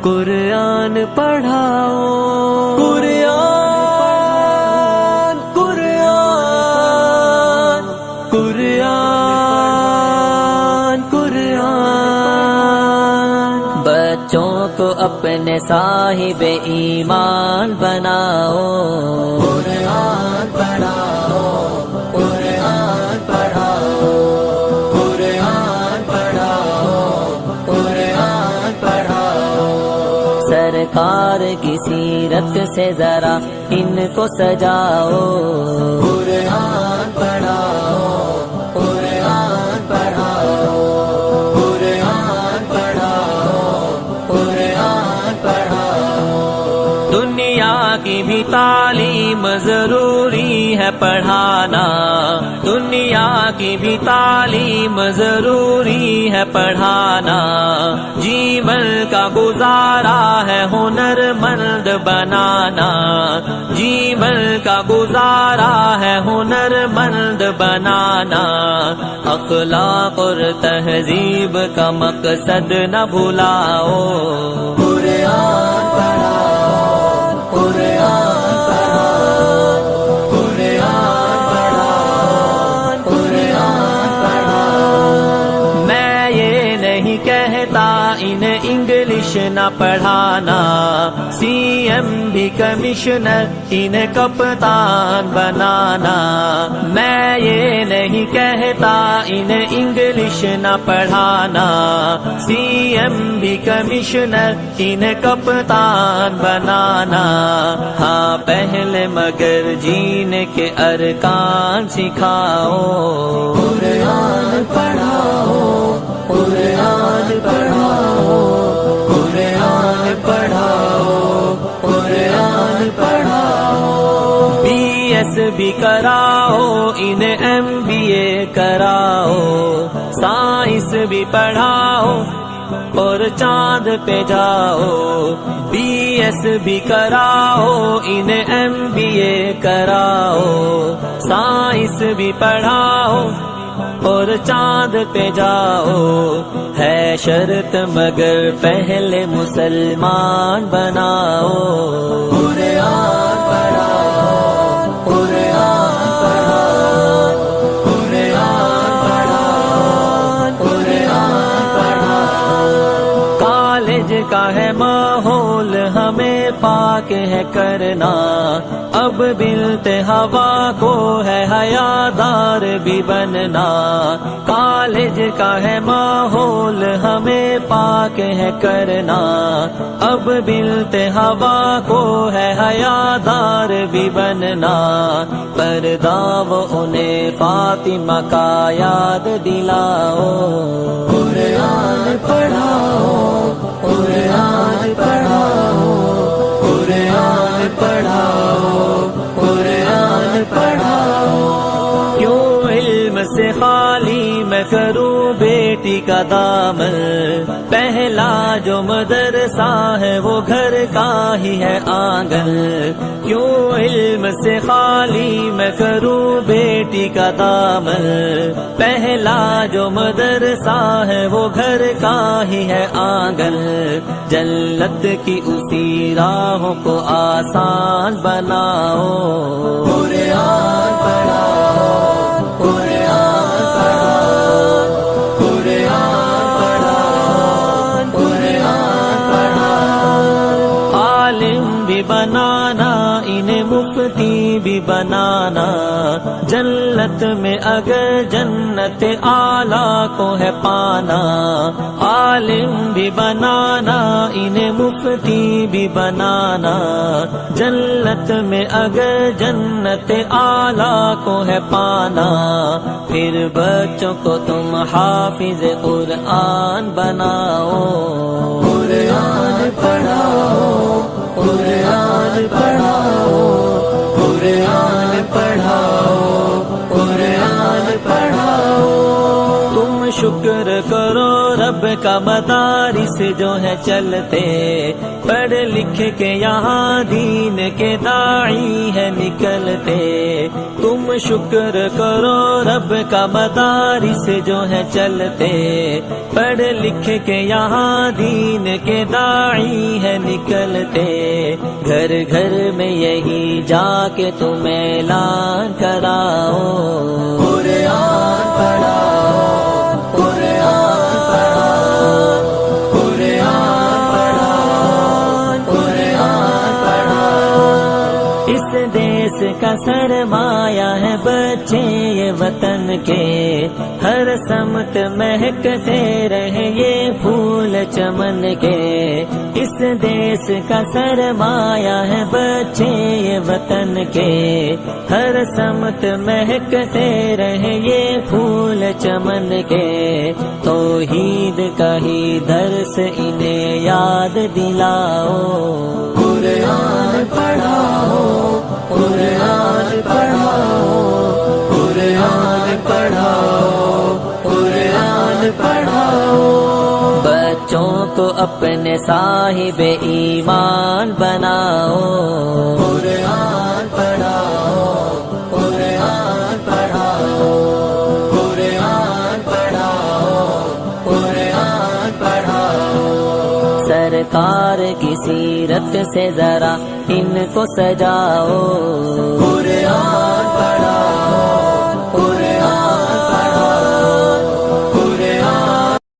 قرآن پڑھاؤ، قرآن قرآن قرآن قرآن۔ بچوں کو اپنے صاحب ایمان بناؤ، قرآن پڑھاؤ، قرآن پڑھاؤ، قرآن پڑھاؤ، قرآن پڑھاؤ۔ سرکار کی سیرت سے ذرا ان کو سجاؤ، قرآن پڑھاؤ، قرآن پڑھاؤ، قرآن پڑھاؤ، قرآن پڑھاؤ۔ دنیا کی بھی تعلیم ضروری ہے پڑھانا، دنیا کی بھی تعلیم ضروری ہے پڑھانا۔ جیون کا گزارا ہے ہنر مند بنانا، جیون کا گزارا ہے ہنر مند بنانا۔ اخلاق اور تہذیب کا مقصد نہ بھلاؤ، قرآن پڑھاؤ، قرآن پڑھاؤ، قرآن پڑھاؤ، قرآن پڑھاؤ۔ میں یہ نہیں کہتا انہیں انگلش نہ پڑھانا، سی ایم بھی کمشنر انہیں کپتان بنانا۔ میں یہ نہیں کہتا انہیں انگلش نہ پڑھانا، سی ایم بھی کمشنر انہیں کپتان بنانا۔ ہاں پہلے مگر جینے کے ارکان سکھاؤ، قرآن پڑھاؤ، قرآن پڑھاؤ، قرآن پڑھاؤ، قرآن پڑھاؤ۔ بی ایس بھی کراؤ، انہیں ایم بی اے کراؤ، سائنس بھی پڑھاؤ اور چاند پہ جاؤ۔ بی ایس بھی کراؤ، انہیں ایم بی اے کراؤ، سائنس بھی پڑھاؤ اور چاند پہ جاؤ۔ ہے شرط مگر پہلے مسلمان بناؤ، قرآن پڑھاؤ، قرآن پڑھاؤ، قرآن پڑھاؤ، قرآن پڑھاؤ۔ کالج کا ہے ماحول ہمیں پاک ہے کرنا، اب بلت ہوا کو ہے حیادار بھی بننا۔ کالج کا ہے ماحول ہمیں پاک ہے کرنا، اب بلت ہوا کو ہے حیادار بھی بننا۔ پردہ وہ انہیں فاطمہ کا یاد دلاؤ، قرآن پڑھاؤ، قرآن پڑھاؤ، قرآن پڑھاؤ، قرآن پڑھاؤ۔ کیوں علم سے خالی میں کروں بیٹی کا دامن، پہلا جو مدرسہ ہے وہ گھر کا ہی ہے آنگن۔ کیوں علم سے خالی میں کروں بیٹی کا دامن، پہلا جو مدرسہ ہے وہ گھر کا ہی ہے آنگن۔ جنت کی اسی راہوں کو آسان بناؤ، قرآن پڑھاؤ، قرآن پڑھاؤ، قرآن پڑھاؤ، قرآن پڑھاؤ۔ عالم بھی بنانا، انہیں مفتی بھی بنانا، جنت میں اگر جنت اعلیٰ کو ہے پانا۔ عالم بھی بنانا، انہیں مفتی بھی بنانا، جنت میں اگر جنت اعلیٰ کو ہے پانا۔ پھر بچوں کو تم حافظ قرآن بناؤ، قرآن پڑھاؤ، قرآن پڑھاؤ، قرآن پڑھاؤ، قرآن پڑھاؤ۔ تم شکر کرو رب کا مدارس جو ہے چلتے، پڑھ لکھ کے یہاں دین کے داعی ہے نکلتے، تم شکر کرو رب کا مدارس جو ہے چلتے، پڑھ لکھ کے یہاں دین کے داعی ہے نکلتے، گھر گھر میں یہی جا کے تم اعلان کراؤ، قرآن پڑھاؤ، قرآن پڑھاؤ، قرآن پڑھاؤ، قرآن پڑھاؤ۔ اس دیس کا سرمایہ ہے بچے یہ وطن کے، ہر سمت مہکتے رہے یہ پھول چمن کے، اس دیس کا سرمایہ ہے بچے یہ وطن کے، ہر سمت مہکتے رہے یہ پھول چمن کے، توحید کا ہی درس انہیں یاد دلاؤ، قرآن پڑھاؤ، قرآن پڑھاؤ، قرآن پڑھاؤ، قرآن پڑھاؤ۔ بچوں کو اپنے صاحب ایمان بناؤ، قرآن پڑھاؤ، قرآن پڑھاؤ، قرآن پڑھاؤ، قرآن پڑھاؤ۔ سرکار کی سیرت سے ذرا ان کو سجاؤ، قرآن